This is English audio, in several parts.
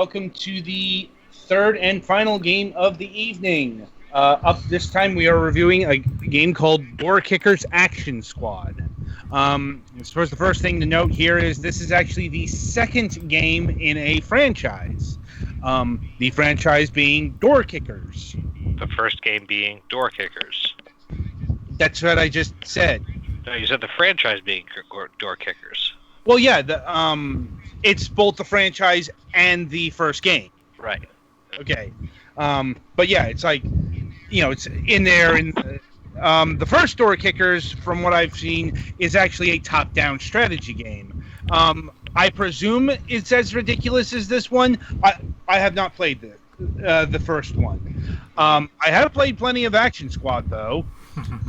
welcome to the third and final game of the evening. Up this time, we are reviewing a game called Door Kickers Action Squad. I suppose the first thing to note here is this is actually the second game in a franchise. The franchise being Door Kickers. The first game being Door Kickers. That's what I just said. No, you said the franchise being Door Kickers. Well, yeah, it's both the franchise and the first game. Right. Okay. But yeah, it's like, it's in there. The first Door Kickers, from what I've seen, is actually a top-down strategy game. I presume it's as ridiculous as this one. I have not played the first one. I have played plenty of Action Squad, though.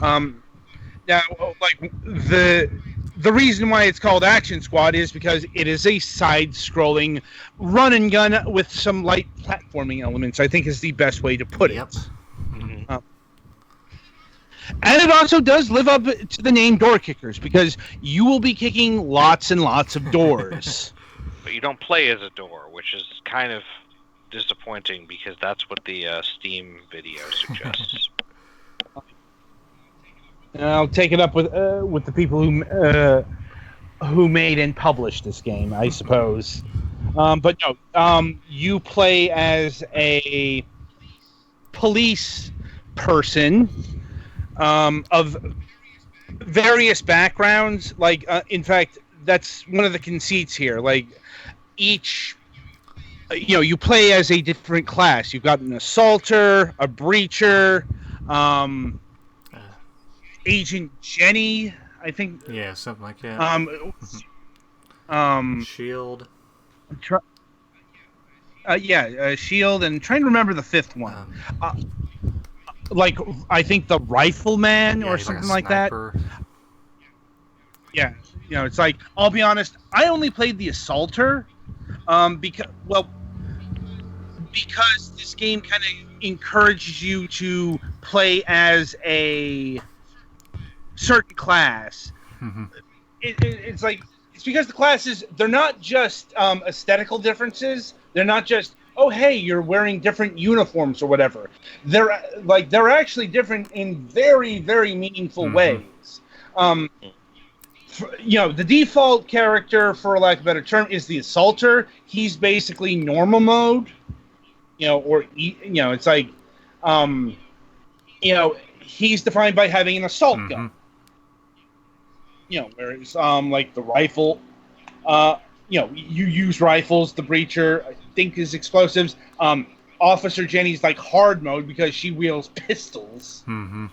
Now, like, the reason why it's called Action Squad is because it is a side-scrolling run-and-gun with some light platforming elements, I think is the best way to put it. Mm-hmm. And it also does live up to the name Door Kickers, because you will be kicking lots and lots of doors. But you don't play as a door, which is kind of disappointing, because that's what the Steam video suggests. I'll take it up with the people who made and published this game, I suppose. But no, you play as a police person of various backgrounds. Like, in fact, that's one of the conceits here. Like, each, you play as a different class. You've got an assaulter, a breacher, Agent Jenny, I think. Yeah, something like that. Shield. Shield, and trying to remember the fifth one. Like, I think the Rifleman or something like that. Yeah, it's like, I'll be honest, I only played the Assaulter, because this game kind of encourages you to play as a certain class. Mm-hmm. It's like, it's because the classes, they're not just aesthetical differences. They're not just, oh hey, you're wearing different uniforms or whatever. They're actually different in very, very meaningful ways. The default character, for lack of a better term, is the Assaulter. He's basically normal mode. It's like, he's defined by having an assault gun. Whereas, like the rifle, you use rifles. The breacher, I think, is explosives. Officer Jenny's like hard mode because she wields pistols. Mm-hmm.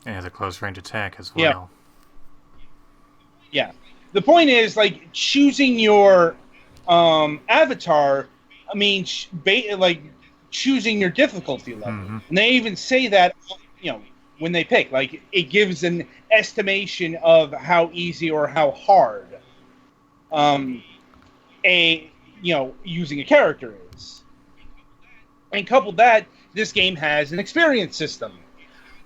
And a close range attack as well. Yeah. The point is, like, choosing your avatar, I mean, like, choosing your difficulty level. Mm-hmm. And they even say that, when they pick, like, it gives an estimation of how easy or how hard using a character is. And coupled that, this game has an experience system.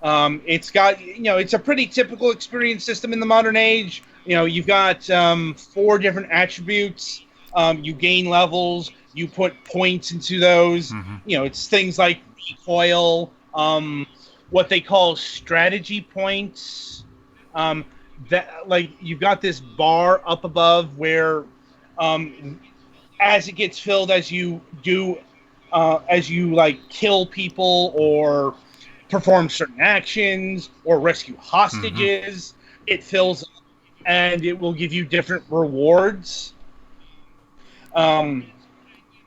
It's got, it's a pretty typical experience system in the modern age. You've got 4 different attributes. You gain levels. You put points into those. Mm-hmm. It's things like recoil, what they call strategy points. That, like, you've got this bar up above where, as it gets filled, as you like kill people or perform certain actions or rescue hostages, it fills up, and it will give you different rewards. And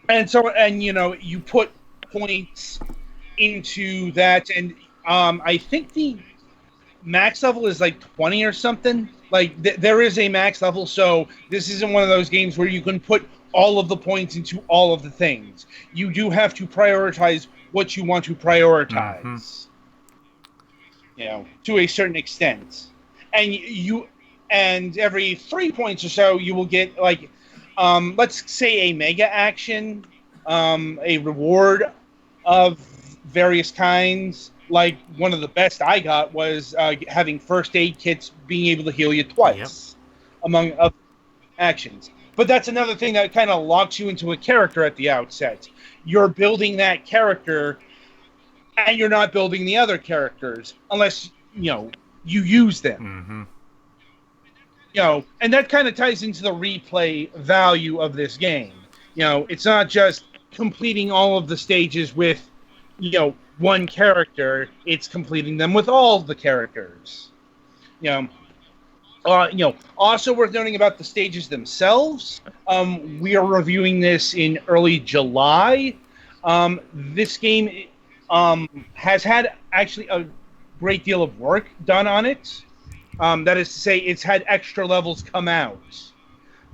you put points into that, and I think the max level is like 20 or something. Like, there is a max level, so this isn't one of those games where you can put all of the points into all of the things. You do have to prioritize what you want to prioritize. To a certain extent. And every 3 points or so, you will get, like, let's say a mega action, a reward of various kinds. Like, one of the best I got was having first aid kits being able to heal you twice, among other actions. but that's another thing that kind of locks you into a character at the outset. You're building that character, and you're not building the other characters unless you use them. And that kind of ties into the replay value of this game. It's not just completing all of the stages with one character, it's completing them with all the characters. Also worth noting about the stages themselves, we are reviewing this in early July. This game has had actually a great deal of work done on it. That is to say, it's had extra levels come out.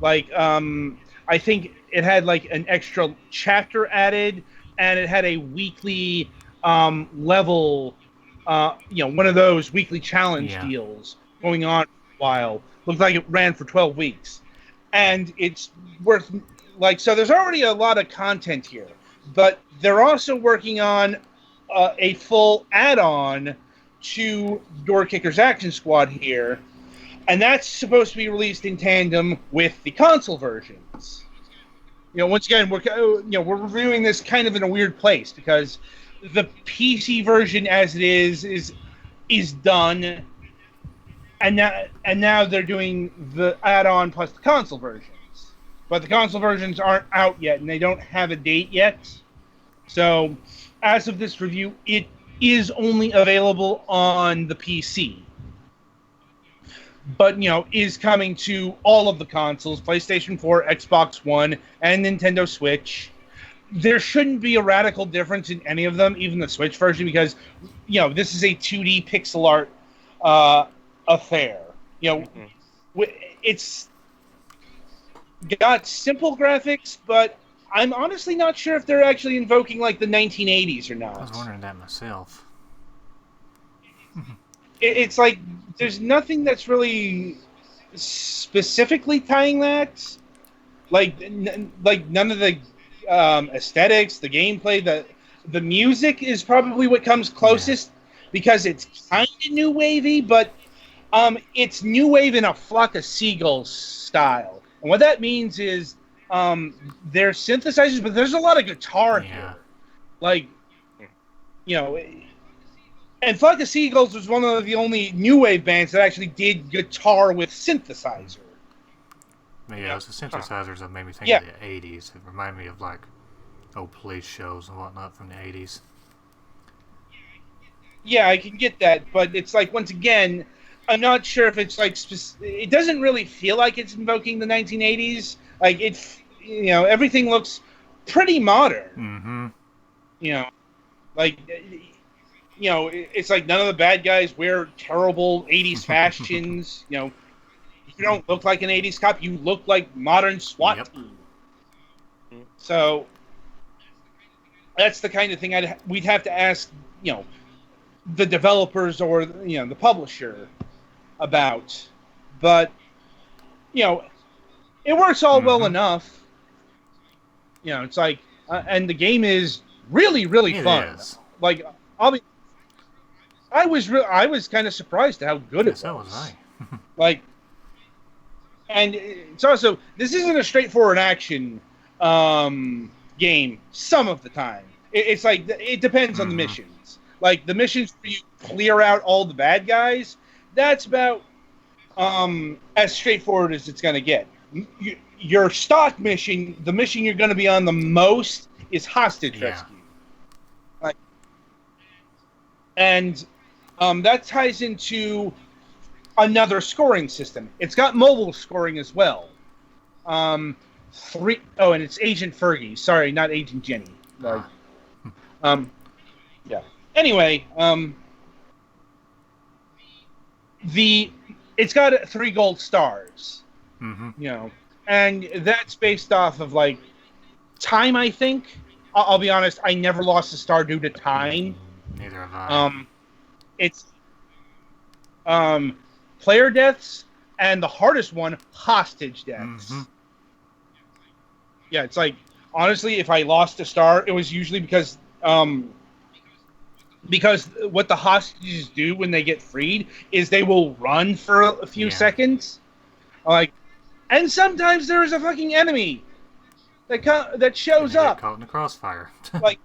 I think it had an extra chapter added, and it had a weekly level, one of those weekly challenge deals going on for a while. Looked like it ran for 12 weeks. And it's worth, so there's already a lot of content here. But they're also working on a full add-on to Door Kicker's Action Squad here, and that's supposed to be released in tandem with the console versions. Once again, we're reviewing this kind of in a weird place because the PC version as it is done, and now they're doing the add-on plus the console versions, but the console versions aren't out yet, and they don't have a date yet. So, as of this review, it is only available on the PC. But, is coming to all of the consoles, PlayStation 4, Xbox One, and Nintendo Switch. There shouldn't be a radical difference in any of them, even the Switch version, because, this is a 2D pixel art affair. It's got simple graphics, but I'm honestly not sure if they're actually invoking the 1980s or not. I was wondering that myself. It's there's nothing that's really specifically tying that. None of the aesthetics, the gameplay, the music is probably what comes closest because it's kind of new wavy, but it's new wave in a flock of seagulls style. And what that means is there's synthesizers, but there's a lot of guitar here. And Flock of Seagulls was one of the only new wave bands that actually did guitar with synthesizer. Yeah, it's the synthesizers that made me think of the 80s. It reminded me of old police shows and whatnot from the 80s. Yeah, I can get that, but it's once again, I'm not sure if it's it doesn't really feel like it's invoking the 1980s. Everything looks pretty modern. It's none of the bad guys wear terrible 80s fashions. You don't look like an 80s cop. You look like modern SWAT team. So that's the kind of thing we'd have to ask, the developers or the publisher about. But it works all well enough. It's and the game is really, really fun. Is. I was kind of surprised at how good it was. So was I. And it's also, this isn't a straightforward action game some of the time. It's it depends on the missions. The missions where you clear out all the bad guys, that's about as straightforward as it's going to get. Your stock mission, the mission you're going to be on the most, is hostage rescue. And that ties into another scoring system. It's got mobile scoring as well. And it's Agent Fergie. Sorry, not Agent Jenny. Yeah. Anyway, it's got 3 gold stars. And that's based off of time. I think. I'll be honest. I never lost a star due to time. Neither have I. It's player deaths, and the hardest one, hostage deaths. Yeah, it's honestly, if I lost a star, it was usually because what the hostages do when they get freed is they will run for a few seconds, And sometimes there is a fucking enemy that shows Get up. caught in the crossfire. Like,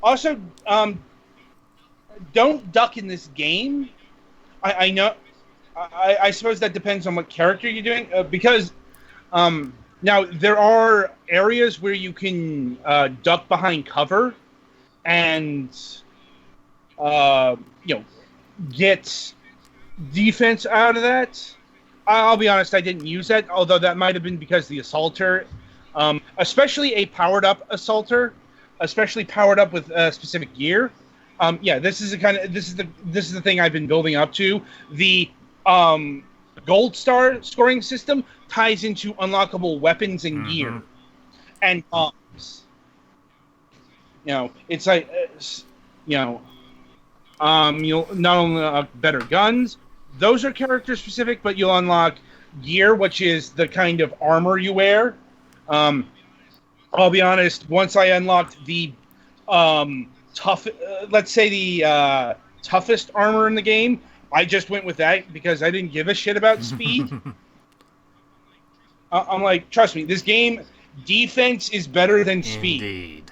also, don't duck in this game. I know. I suppose that depends on what character you're doing, because now there are areas where you can duck behind cover and get defense out of that. I'll be honest, I didn't use that, although that might have been because the assaulter, especially a powered up assaulter, especially powered up with specific gear. This is the thing I've been building up to. The gold star scoring system ties into unlockable weapons and gear and bombs. It's like you'll not only unlock better guns. Those are character specific, but you'll unlock gear, which is the kind of armor you wear. I'll be honest. Once I unlocked the toughest armor in the game, I just went with that because I didn't give a shit about speed. I'm like, trust me, this game, defense is better than speed.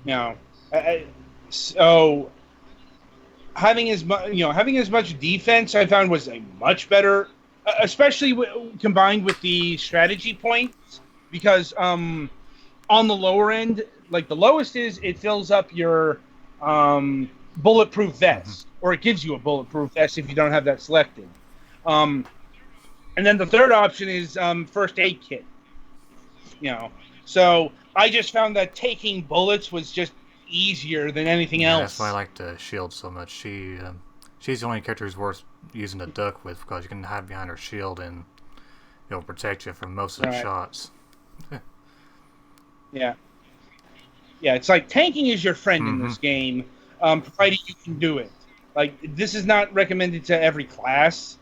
Indeed. So having as much defense, I found was a much better, especially combined with the strategy points, because on the lower end, like the lowest is it fills up your bulletproof vest, or it gives you a bulletproof vest if you don't have that selected. And then the third option is first aid kit. So I just found that taking bullets was just easier than anything else. That's why I like the shield so much. She's the only character who's worth using a duck with, because you can hide behind her shield and it'll protect you from most of the shots. Yeah, it's like tanking is your friend in this game, provided you can do it. Like, this is not recommended to every class,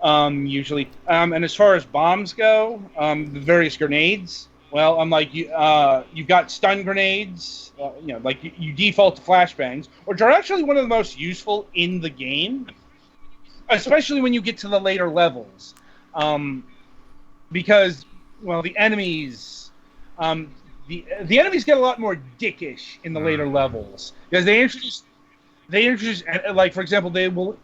usually. And as far as bombs go, the various grenades, well, I'm like, you've got stun grenades, like you default to flashbangs, which are actually one of the most useful in the game, especially when you get to the later levels. Because, well, the enemies get a lot more dickish in the later levels, because they introduce, like, for example, they will,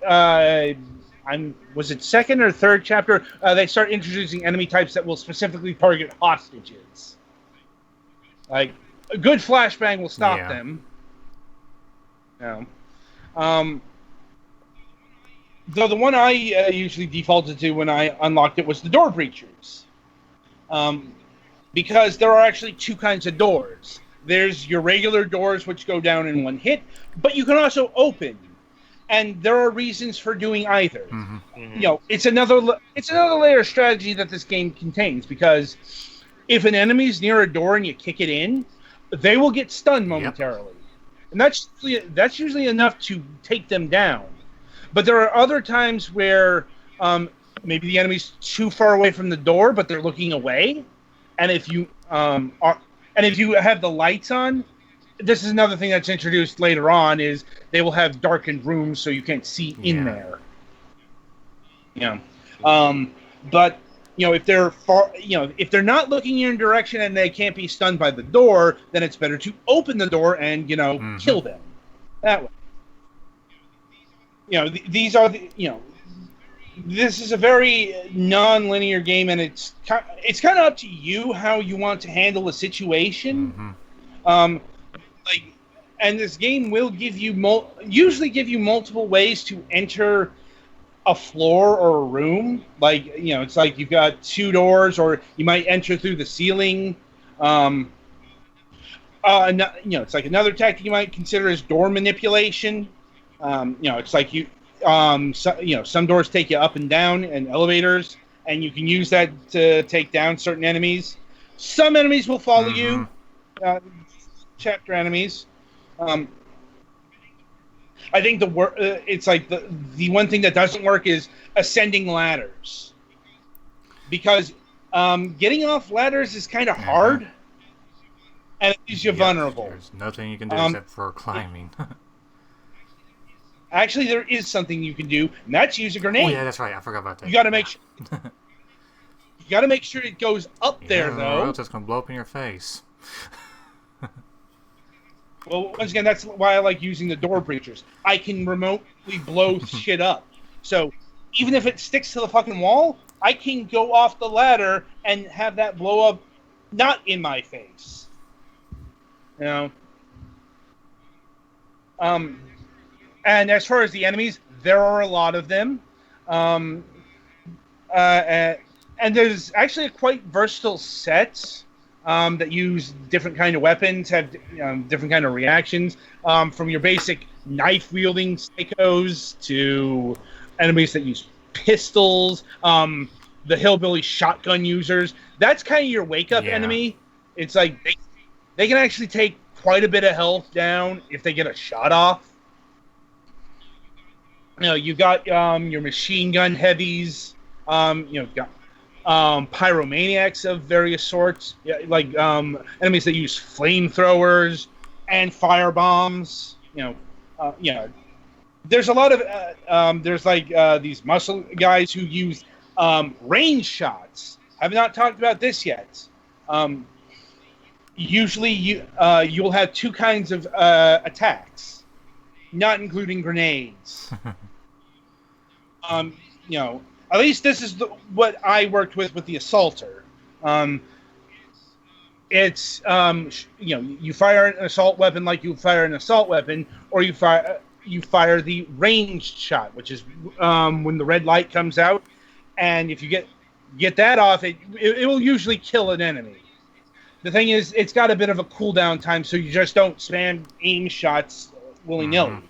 was it second or third chapter? They start introducing enemy types that will specifically target hostages. Like, a good flashbang will stop them. Though the one I usually defaulted to when I unlocked it was the door breachers. Because there are actually two kinds of doors. There's your regular doors, which go down in one hit, but you can also open. And there are reasons for doing either. It's another layer of strategy that this game contains, because if an enemy's near a door and you kick it in, they will get stunned momentarily. And that's usually enough to take them down. But there are other times where maybe the enemy's too far away from the door, but they're looking away. And if you have the lights on, this is another thing that's introduced later on, is they will have darkened rooms so you can't see in there. But if they're far, if they're not looking in your direction and they can't be stunned by the door, then it's better to open the door and kill them that way. These are the this is a very non-linear game, and it's kind of up to you how you want to handle a situation. And this game will usually give you multiple ways to enter a floor or a room. Like, it's like you've got two doors, or you might enter through the ceiling. It's like another tactic you might consider is door manipulation. It's like some doors take you up and down in elevators, and you can use that to take down certain enemies. Some enemies will follow you, chapter enemies. I think it's like the one thing that doesn't work is ascending ladders, because getting off ladders is kind of hard, and it leaves you vulnerable. There's nothing you can do except for climbing. Actually, there is something you can do, and that's use a grenade. Oh yeah, that's right. I forgot about that. You got to make sure. You got to make sure it goes up there, Or though. else it's gonna blow up in your face. Well, once again, that's why I like using the door breachers. I can remotely blow shit up. So even if it sticks to the fucking wall, I can go off the ladder and have that blow up, not in my face. You know. And as far as the enemies, there are a lot of them. And there's actually a quite versatile set that use different kind of weapons, have different kind of reactions, from your basic knife-wielding psychos to enemies that use pistols, the hillbilly shotgun users. That's kind of your wake-up enemy. It's like they can actually take quite a bit of health down if they get a shot off. You got your machine gun heavies. You've got pyromaniacs of various sorts, like enemies that use flamethrowers and fire bombs. There's a lot of there's like these muscle guys who use range shots. I've not talked about this yet. Usually, you'll have two kinds of attacks, not including grenades. At least this is what I worked with the assaulter. It's you fire an assault weapon like you fire an assault weapon, or you fire the ranged shot, which is when the red light comes out, and if you get that off, it will usually kill an enemy. The thing is, it's got a bit of a cooldown time, so you just don't spam aim shots willy-nilly. Mm-hmm.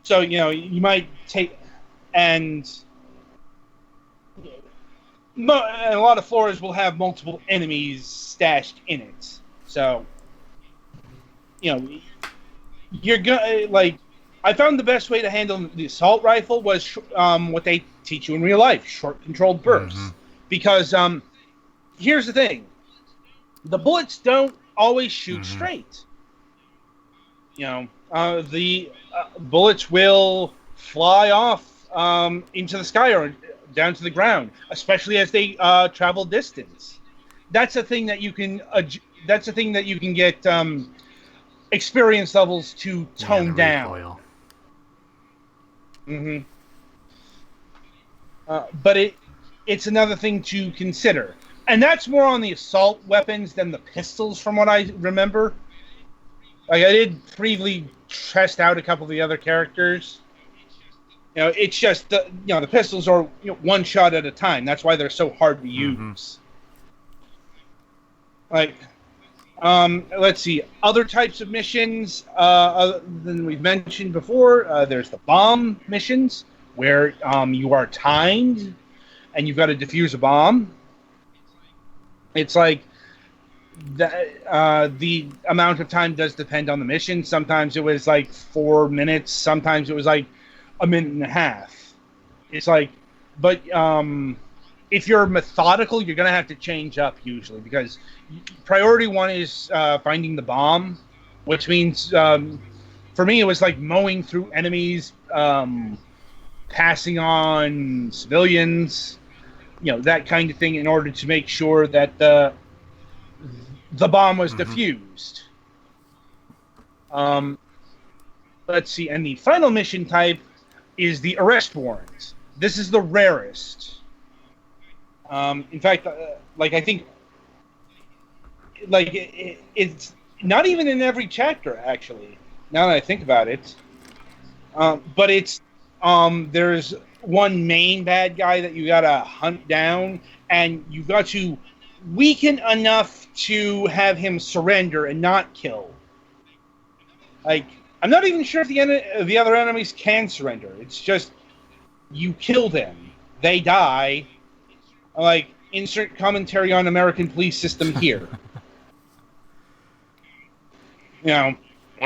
So you might take and a lot of floors will have multiple enemies stashed in it. So, you're gonna I found the best way to handle the assault rifle was what they teach you in real life: short controlled bursts. Mm-hmm. Because here's the thing: the bullets don't always shoot straight. The bullets will fly off into the sky or down to the ground, especially as they travel distance. That's a thing that you can. That's a thing that you can get experience levels to tone down. Recoil. Mm-hmm. But it's another thing to consider, and that's more on the assault weapons than the pistols, from what I remember. Like, I did briefly test out a couple of the other characters. It's just the pistols are one shot at a time. That's why they're so hard to use. Like, let's see, other types of missions other than we've mentioned before. There's the bomb missions where you are timed and you've got to defuse a bomb. It's like the amount of time does depend on the mission. Sometimes it was like 4 minutes. Sometimes it was like a minute and a half. It's like, but if you're methodical, you're going to have to change up usually, because priority one is finding the bomb, which means for me it was like mowing through enemies, passing on civilians, that kind of thing, in order to make sure that the bomb was defused. Let's see, and the final mission type is the arrest warrant. This is the rarest. In fact, I think, it's not even in every chapter, actually, now that I think about it. But it's, there's one main bad guy that you gotta hunt down, and you got to weaken enough to have him surrender and not kill. I'm not even sure if the other enemies can surrender. It's just you kill them, they die. Insert commentary on American police system here. One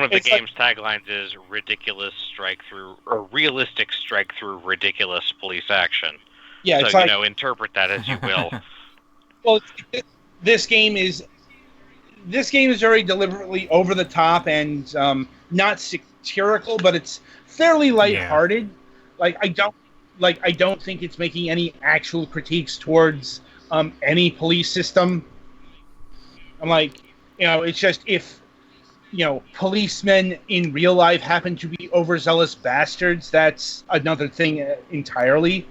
of the game's taglines is "ridiculous strike through" or "realistic strike through ridiculous police action." Yeah, so interpret that as you will. Well, this game is very deliberately over the top and not satirical, but it's fairly lighthearted. Like I don't think it's making any actual critiques towards any police system. I'm like, it's just if policemen in real life happen to be overzealous bastards, that's another thing entirely.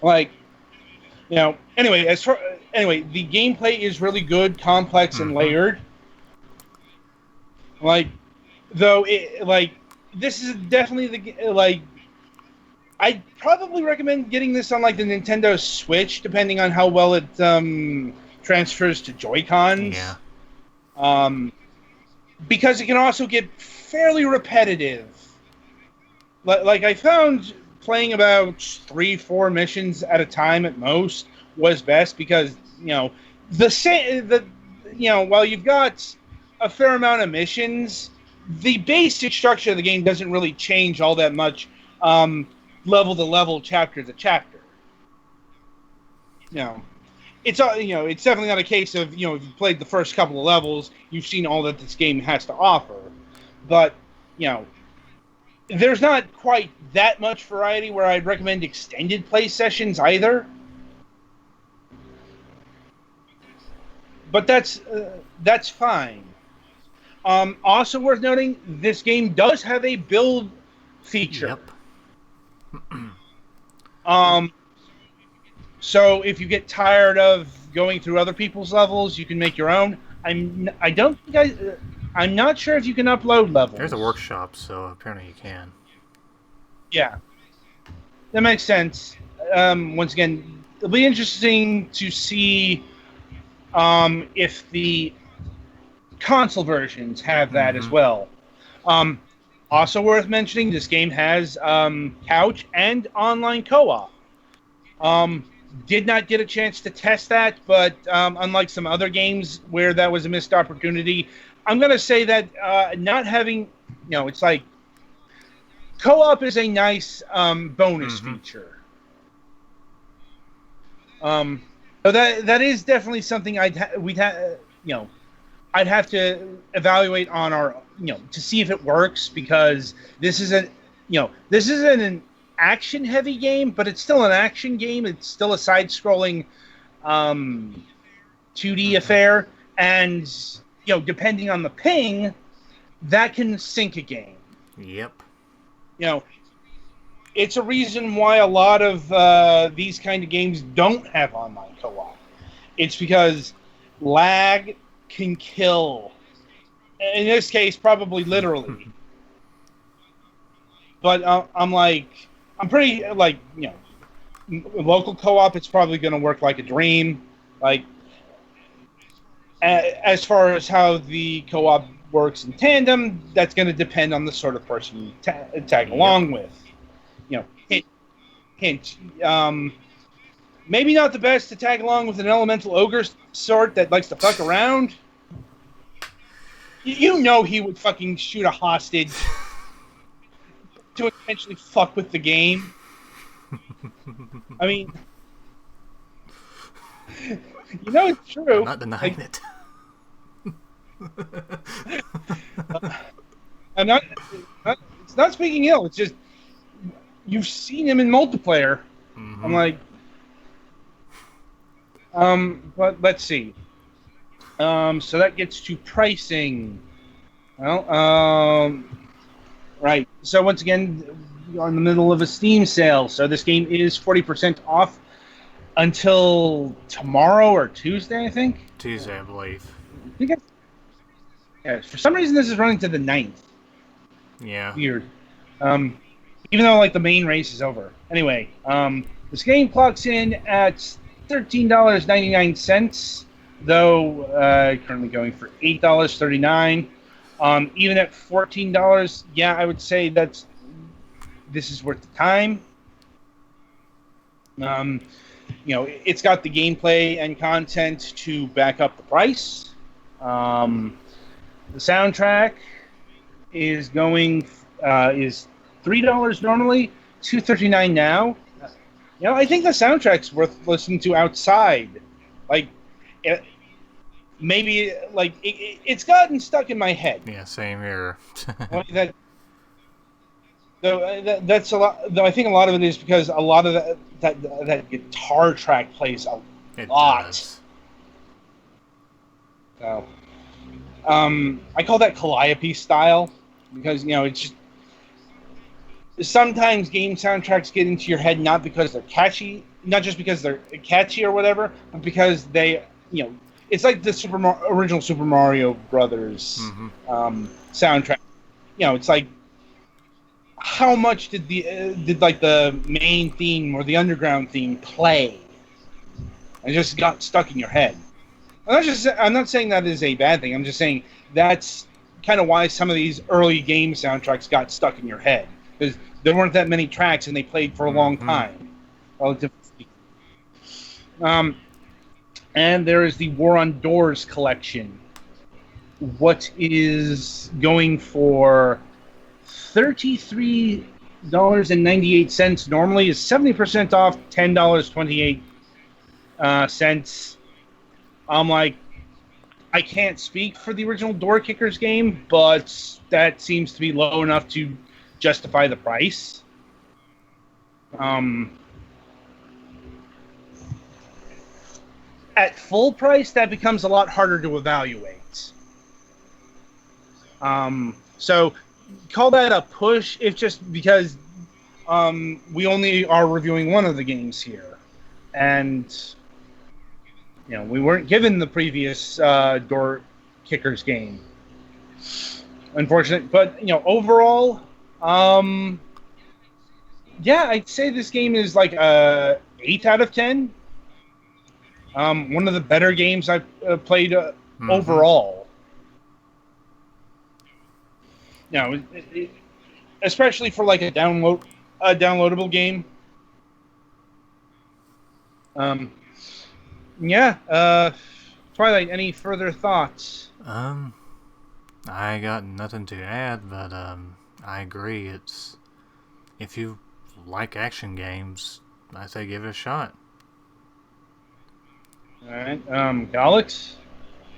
Like, anyway, the gameplay is really good, complex, and layered. Like, though, this is definitely I'd probably recommend getting this on, like, the Nintendo Switch, depending on how well it transfers to Joy-Cons. Yeah. Because it can also get fairly repetitive. Like, I found playing about 3-4 missions at a time at most was best, because while you've got a fair amount of missions, the basic structure of the game doesn't really change all that much, level to level, chapter to chapter. It's definitely not a case of, if you played the first couple of levels, you've seen all that this game has to offer. But, there's not quite that much variety where I'd recommend extended play sessions either. But that's fine. Also worth noting, this game does have a build feature. Yep. So if you get tired of going through other people's levels, you can make your own. I'm not sure if you can upload levels. There's a workshop, so apparently you can. Yeah, that makes sense. Once again, it'll be interesting to see if the console versions have that as well. Also worth mentioning, this game has couch and online co-op. Did not get a chance to test that, but unlike some other games where that was a missed opportunity, I'm going to say that not having, it's like, co-op is a nice bonus feature. So that is definitely something I'd have to evaluate on our, to see if it works, because this isn't an action-heavy game, but it's still an action game. It's still a side-scrolling 2D affair, and depending on the ping, that can sink a game. Yep. It's a reason why a lot of these kind of games don't have online co-op. It's because lag can kill. In this case, probably literally. But I'm pretty, local co-op, it's probably going to work like a dream. Like, as far as how the co-op works in tandem, that's going to depend on the sort of person you tag along with. Hint. Maybe not the best to tag along with an elemental ogre sort that likes to fuck around. He would fucking shoot a hostage to eventually fuck with the game. I mean, it's true. I'm not denying it. I'm not. It's not speaking ill. It's just you've seen him in multiplayer. I'm like, but let's see. So that gets to pricing. Well, right. So once again, you're in the middle of a Steam sale. So this game is 40% off until tomorrow or Tuesday, I think. Tuesday, I believe. For some reason, this is running to the 9th. Yeah. Weird. Even though, the main race is over. Anyway, this game clocks in at $13.99, though currently going for $8.39. Even at $14, yeah, I would say this is worth the time. It's got the gameplay and content to back up the price. The soundtrack is is $3 normally, $2.39 now. I think the soundtrack's worth listening to outside. maybe like it's gotten stuck in my head. Yeah, same here. Like that. That's a lot. Though I think a lot of it is because a lot of that guitar track plays a lot. Does. So, I call that Calliope style because it's just sometimes game soundtracks get into your head not because they're catchy, not just because they're catchy or whatever, but because they it's like the original Super Mario Brothers soundtrack. It's like how much did like the main theme or the underground theme play? It just got stuck in your head. I'm not saying that is a bad thing. I'm just saying that's kind of why some of these early game soundtracks got stuck in your head, because there weren't that many tracks and they played for a long time. Relatively speaking. And there is the War on Doors collection. What is going for $33.98 normally is 70% off, $10.28. I'm like, I can't speak for the original Door Kickers game, but that seems to be low enough to justify the price. At full price, that becomes a lot harder to evaluate. So call that a push, if just because we only are reviewing one of the games here, and we weren't given the previous Door Kickers game, unfortunately. But overall, I'd say this game is like a 8 out of 10. One of the better games I've played overall. Especially for like a downloadable game. Twilight, any further thoughts? I got nothing to add, but I agree. It's if you like action games, I say give it a shot. All right, Alex?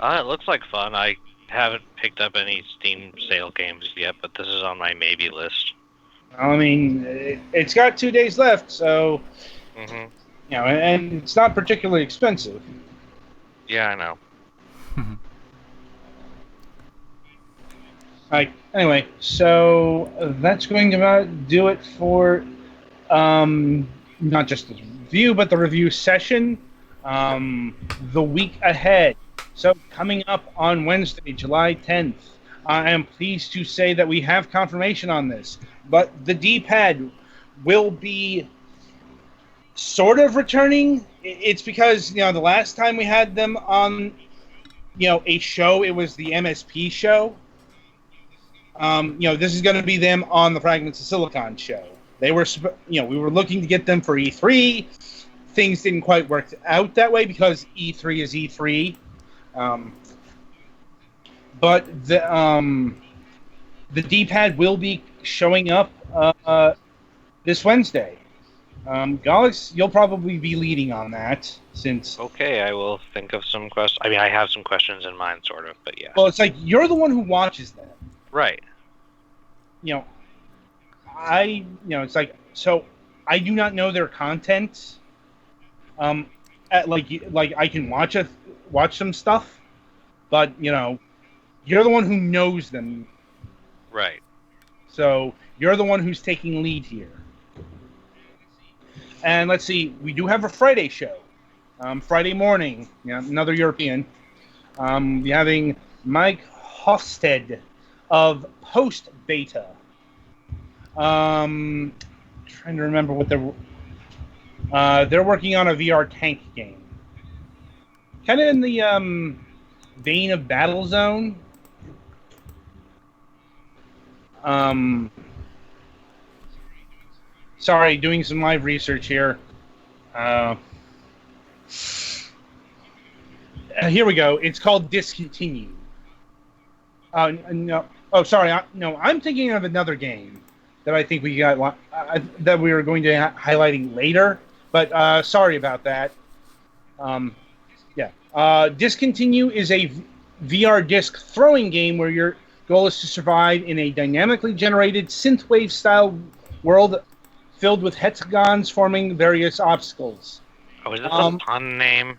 It looks like fun. I haven't picked up any Steam sale games yet, but this is on my maybe list. I mean, it's got 2 days left, so and it's not particularly expensive. Yeah, I know. Alright, anyway, so that's going to about do it for not just the review, but the review session. The week ahead. So coming up on Wednesday, July 10th, I am pleased to say that we have confirmation on this, but the D-pad will be sort of returning. It's because, the last time we had them on, a show, it was the MSP show. This is going to be them on the Fragments of Silicon show. They were, we were looking to get them for E3. Things didn't quite work out that way because E3 is E3. But the D-pad will be showing up this Wednesday. Galax, you'll probably be leading on that since. Okay, I will think of some questions. I mean, I have some questions in mind, sort of, but yeah. Well, it's like you're the one who watches them. Right. It's like, so I do not know their content. Like I can watch some stuff, but you're the one who knows them. Right. So you're the one who's taking lead here. And let's see, we do have a Friday show, Friday morning. Another European. We're having Mike Hofstede of Post Beta. Trying to remember what they're working on a VR tank game. Kind of in the vein of Battlezone. Sorry, doing some live research here. Here we go. It's called Discontinue. No. Oh, sorry. No, I'm thinking of another game that I think we got that we were going to highlighting later. But sorry about that. Discontinue is a VR disc throwing game where your goal is to survive in a dynamically generated synthwave-style world filled with hexagons forming various obstacles. Oh, is this a pun name?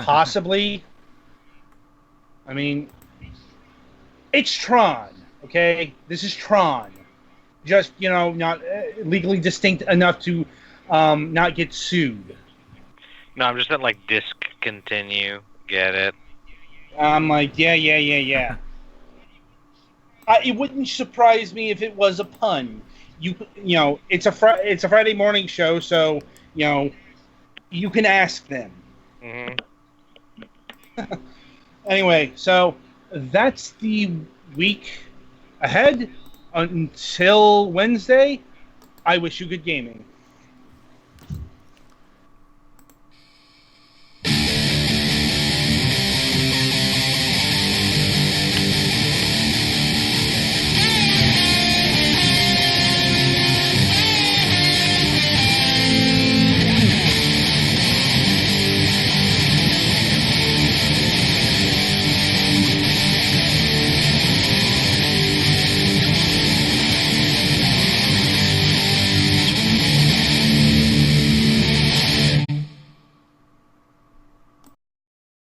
Possibly. I mean, it's Tron, okay? This is Tron. Just, not legally distinct enough to not get sued. No, I'm just at like discontinue. Get it? I'm like, yeah. It wouldn't surprise me if it was a pun. It's a Friday morning show, so you can ask them. Mm-hmm. Anyway, so that's the week ahead. Until Wednesday, I wish you good gaming.